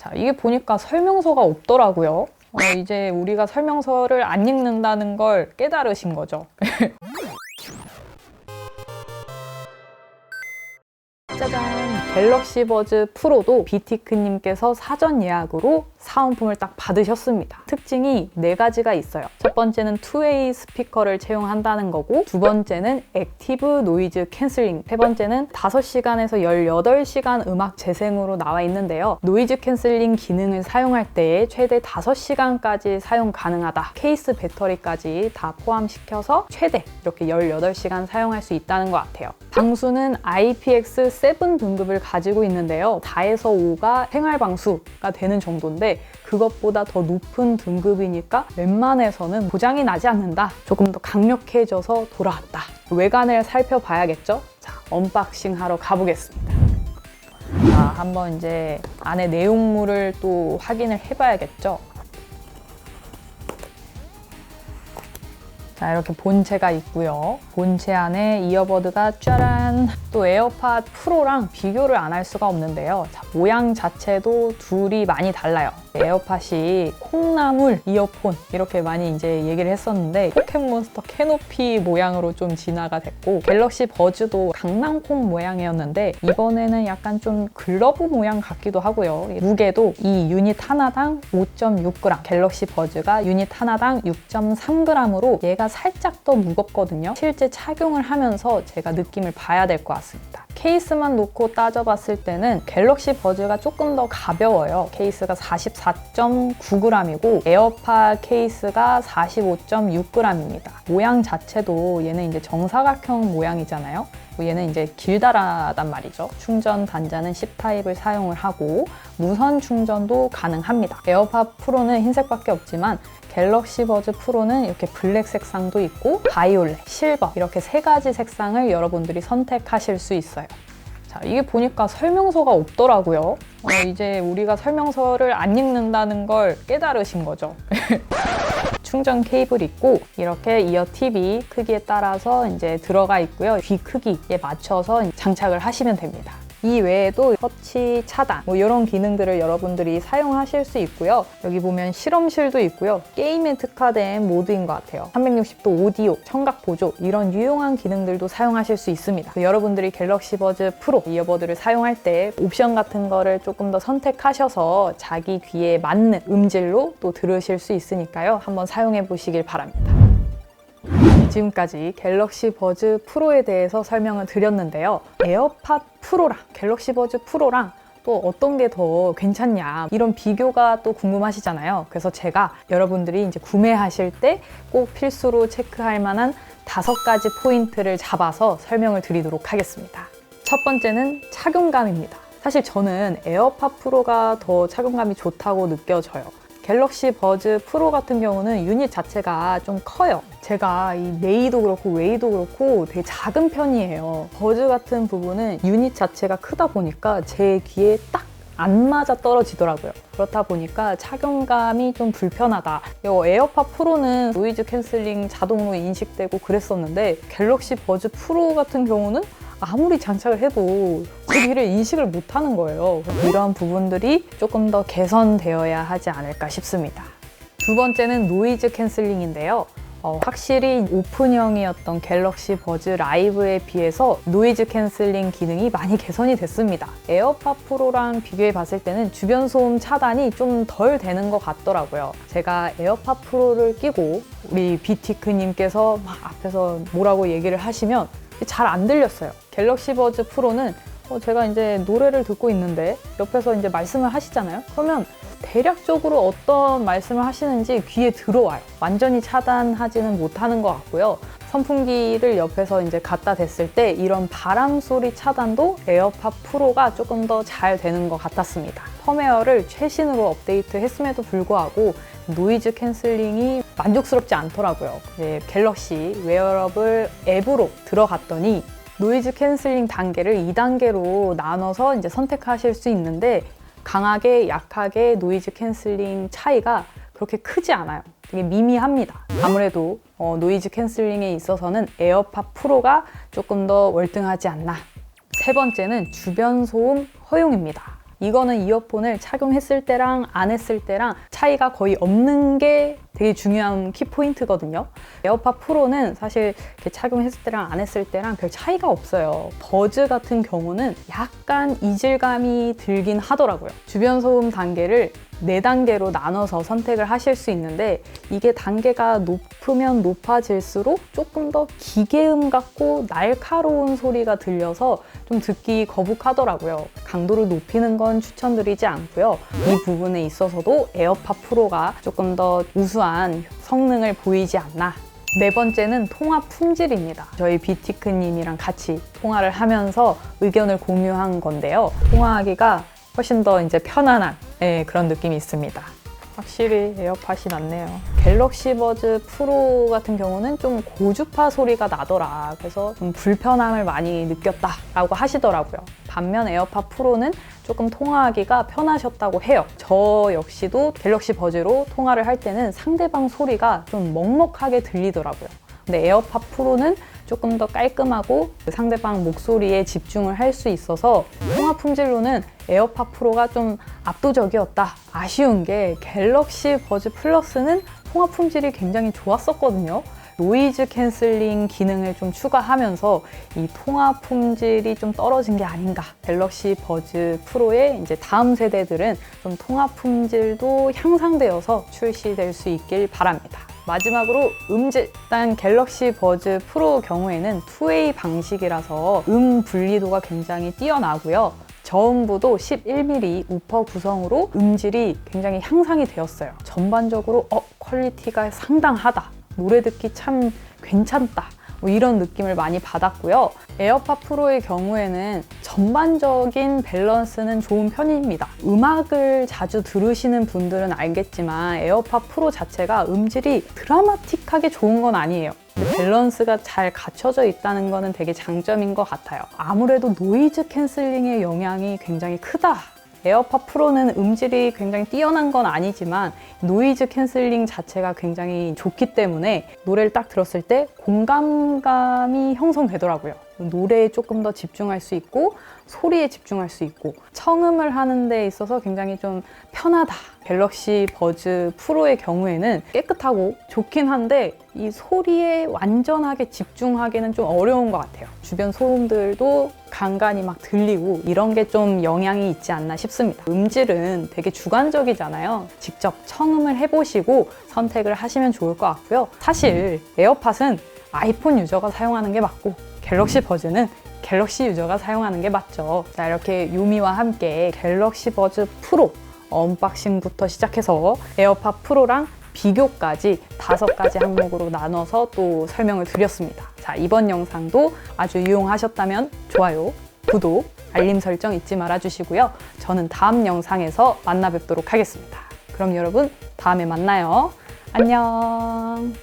자, 이게 보니까 설명서가 없더라고요. 이제 우리가 설명서를 안 읽는다는 걸 깨달으신 거죠. 짜잔! 갤럭시 버즈 프로도 비티크님께서 사전 예약으로 사은품을 딱 받으셨습니다. 특징이 4가지가 있어요. 첫 번째는 투웨이 스피커를 채용한다는 거고, 두 번째는 액티브 노이즈 캔슬링, 세 번째는 5시간에서 18시간 음악 재생으로 나와 있는데요. 노이즈 캔슬링 기능을 사용할 때 최대 5시간까지 사용 가능하다. 케이스 배터리까지 다 포함시켜서 최대 이렇게 18시간 사용할 수 있다는 것 같아요. 방수는 IPX7 등급을 가지고 있는데요. 4에서 5가 생활방수가 되는 정도인데 그것보다 더 높은 등급이니까 웬만해서는 고장이 나지 않는다. 조금 더 강력해져서 돌아왔다. 외관을 살펴봐야겠죠? 자, 언박싱 하러 가보겠습니다. 자, 한번 이제 안에 내용물을 또 확인을 해봐야겠죠? 자, 이렇게 본체가 있고요. 본체 안에 이어버드가 짜란! 또 에어팟 프로랑 비교를 안 할 수가 없는데요. 자, 모양 자체도 둘이 많이 달라요. 에어팟이 콩나물 이어폰 이렇게 많이 이제 얘기를 했었는데 포켓몬스터 캐노피 모양으로 좀 진화가 됐고, 갤럭시 버즈도 강낭콩 모양이었는데 이번에는 약간 좀 글러브 모양 같기도 하고요. 무게도 이 유닛 하나당 5.6g, 갤럭시 버즈가 유닛 하나당 6.3g으로 얘가 살짝 더 무겁거든요. 실제 착용을 하면서 제가 느낌을 봐야 될 것 같습니다. 케이스만 놓고 따져봤을 때는 갤럭시 버즈가 조금 더 가벼워요. 케이스가 44.9g이고 에어팟 케이스가 45.6g입니다. 모양 자체도 얘는 이제 정사각형 모양이잖아요. 얘는 이제 길다란 말이죠. 충전 단자는 C타입을 사용을 하고 무선 충전도 가능합니다. 에어팟 프로는 흰색밖에 없지만 갤럭시 버즈 프로는 이렇게 블랙 색상도 있고 바이올렛, 실버 이렇게 3가지 색상을 여러분들이 선택하실 수 있어요. 자, 이게 보니까 설명서가 없더라고요. 이제 우리가 설명서를 안 읽는다는 걸 깨달으신 거죠. 충전 케이블 있고 이렇게 이어 팁이 크기에 따라서 이제 들어가 있고요. 귀 크기에 맞춰서 장착을 하시면 됩니다. 이 외에도 터치 차단 이런 기능들을 여러분들이 사용하실 수 있고요. 여기 보면 실험실도 있고요. 게임에 특화된 모드인 것 같아요. 360도 오디오, 청각 보조 이런 유용한 기능들도 사용하실 수 있습니다. 여러분들이 갤럭시 버즈 프로 이어버드를 사용할 때 옵션 같은 거를 조금 더 선택하셔서 자기 귀에 맞는 음질로 또 들으실 수 있으니까요. 한번 사용해 보시길 바랍니다. 지금까지 갤럭시 버즈 프로에 대해서 설명을 드렸는데요. 에어팟 프로랑 갤럭시 버즈 프로랑 또 어떤 게 더 괜찮냐 이런 비교가 또 궁금하시잖아요. 그래서 제가 여러분들이 이제 구매하실 때 꼭 필수로 체크할 만한 5가지 포인트를 잡아서 설명을 드리도록 하겠습니다. 첫 번째는 착용감입니다. 사실 저는 에어팟 프로가 더 착용감이 좋다고 느껴져요. 갤럭시 버즈 프로 같은 경우는 유닛 자체가 좀 커요. 제가 이 네이도 그렇고 웨이도 그렇고 되게 작은 편이에요. 버즈 같은 부분은 유닛 자체가 크다 보니까 제 귀에 딱 안 맞아 떨어지더라고요. 그렇다 보니까 착용감이 좀 불편하다. 에어팟 프로는 노이즈 캔슬링 자동으로 인식되고 그랬었는데 갤럭시 버즈 프로 같은 경우는 아무리 장착을 해도 제 귀를 인식을 못하는 거예요. 이런 부분들이 조금 더 개선되어야 하지 않을까 싶습니다. 두 번째는 노이즈 캔슬링인데요. 확실히 오픈형이었던 갤럭시 버즈 라이브에 비해서 노이즈 캔슬링 기능이 많이 개선이 됐습니다. 에어팟 프로랑 비교해 봤을 때는 주변 소음 차단이 좀 덜 되는 것 같더라고요. 제가 에어팟 프로를 끼고 우리 비티크님께서 막 앞에서 뭐라고 얘기를 하시면 잘 안 들렸어요. 갤럭시 버즈 프로는 제가 이제 노래를 듣고 있는데 옆에서 이제 말씀을 하시잖아요. 그러면 대략적으로 어떤 말씀을 하시는지 귀에 들어와요. 완전히 차단하지는 못하는 것 같고요. 선풍기를 옆에서 이제 갖다 댔을 때 이런 바람 소리 차단도 에어팟 프로가 조금 더 잘 되는 것 같았습니다. 펌웨어를 최신으로 업데이트했음에도 불구하고 노이즈 캔슬링이 만족스럽지 않더라고요. 갤럭시 웨어러블 앱으로 들어갔더니 노이즈 캔슬링 단계를 2단계로 나눠서 이제 선택하실 수 있는데 강하게, 약하게 노이즈 캔슬링 차이가 그렇게 크지 않아요. 되게 미미합니다. 아무래도 노이즈 캔슬링에 있어서는 에어팟 프로가 조금 더 월등하지 않나. 세 번째는 주변 소음 허용입니다. 이거는 이어폰을 착용했을 때랑 안 했을 때랑 차이가 거의 없는 게 되게 중요한 키포인트거든요. 에어팟 프로는 사실 이렇게 착용했을 때랑 안 했을 때랑 별 차이가 없어요. 버즈 같은 경우는 약간 이질감이 들긴 하더라고요. 주변 소음 단계를 4단계로 나눠서 선택을 하실 수 있는데 이게 단계가 높으면 높아질수록 조금 더 기계음 같고 날카로운 소리가 들려서 좀 듣기 거북하더라고요. 강도를 높이는 건 추천드리지 않고요. 이 부분에 있어서도 에어팟 프로가 조금 더 우수한 성능을 보이지 않나. 네 번째는 통화 품질입니다. 저희 비티크님이랑 같이 통화를 하면서 의견을 공유한 건데요. 통화하기가 훨씬 더 이제 편안한 그런 느낌이 있습니다. 확실히 에어팟이 낫네요. 갤럭시 버즈 프로 같은 경우는 좀 고주파 소리가 나더라. 그래서 좀 불편함을 많이 느꼈다라고 하시더라고요. 반면 에어팟 프로는 조금 통화하기가 편하셨다고 해요. 저 역시도 갤럭시 버즈로 통화를 할 때는 상대방 소리가 좀 먹먹하게 들리더라고요. 근데 에어팟 프로는 조금 더 깔끔하고 상대방 목소리에 집중을 할 수 있어서 통화 품질로는 에어팟 프로가 좀 압도적이었다. 아쉬운 게 갤럭시 버즈 플러스는 통화 품질이 굉장히 좋았었거든요. 노이즈 캔슬링 기능을 좀 추가하면서 이 통화 품질이 좀 떨어진 게 아닌가. 갤럭시 버즈 프로의 이제 다음 세대들은 좀 통화 품질도 향상되어서 출시될 수 있길 바랍니다. 마지막으로 음질. 일단 갤럭시 버즈 프로 경우에는 2웨이 방식이라서 분리도가 굉장히 뛰어나고요. 저음부도 11mm 우퍼 구성으로 음질이 굉장히 향상이 되었어요. 전반적으로 퀄리티가 상당하다. 노래 듣기 참 괜찮다. 뭐 이런 느낌을 많이 받았고요. 에어팟 프로의 경우에는 전반적인 밸런스는 좋은 편입니다. 음악을 자주 들으시는 분들은 알겠지만 에어팟 프로 자체가 음질이 드라마틱하게 좋은 건 아니에요. 근데 밸런스가 잘 갖춰져 있다는 거는 되게 장점인 것 같아요. 아무래도 노이즈 캔슬링의 영향이 굉장히 크다. 에어팟 프로는 음질이 굉장히 뛰어난 건 아니지만 노이즈 캔슬링 자체가 굉장히 좋기 때문에 노래를 딱 들었을 때 공감감이 형성되더라고요. 노래에 조금 더 집중할 수 있고 소리에 집중할 수 있고 청음을 하는 데 있어서 굉장히 좀 편하다. 갤럭시 버즈 프로의 경우에는 깨끗하고 좋긴 한데 이 소리에 완전하게 집중하기는 좀 어려운 것 같아요. 주변 소음들도 간간히 막 들리고 이런 게 좀 영향이 있지 않나 싶습니다. 음질은 되게 주관적이잖아요. 직접 청음을 해보시고 선택을 하시면 좋을 것 같고요. 사실 에어팟은 아이폰 유저가 사용하는 게 맞고 갤럭시 버즈는 갤럭시 유저가 사용하는 게 맞죠. 자, 이렇게 유미와 함께 갤럭시 버즈 프로 언박싱부터 시작해서 에어팟 프로랑 비교까지 5가지 항목으로 나눠서 또 설명을 드렸습니다. 자, 이번 영상도 아주 유용하셨다면 좋아요, 구독, 알림 설정 잊지 말아주시고요. 저는 다음 영상에서 만나 뵙도록 하겠습니다. 그럼 여러분 다음에 만나요. 안녕.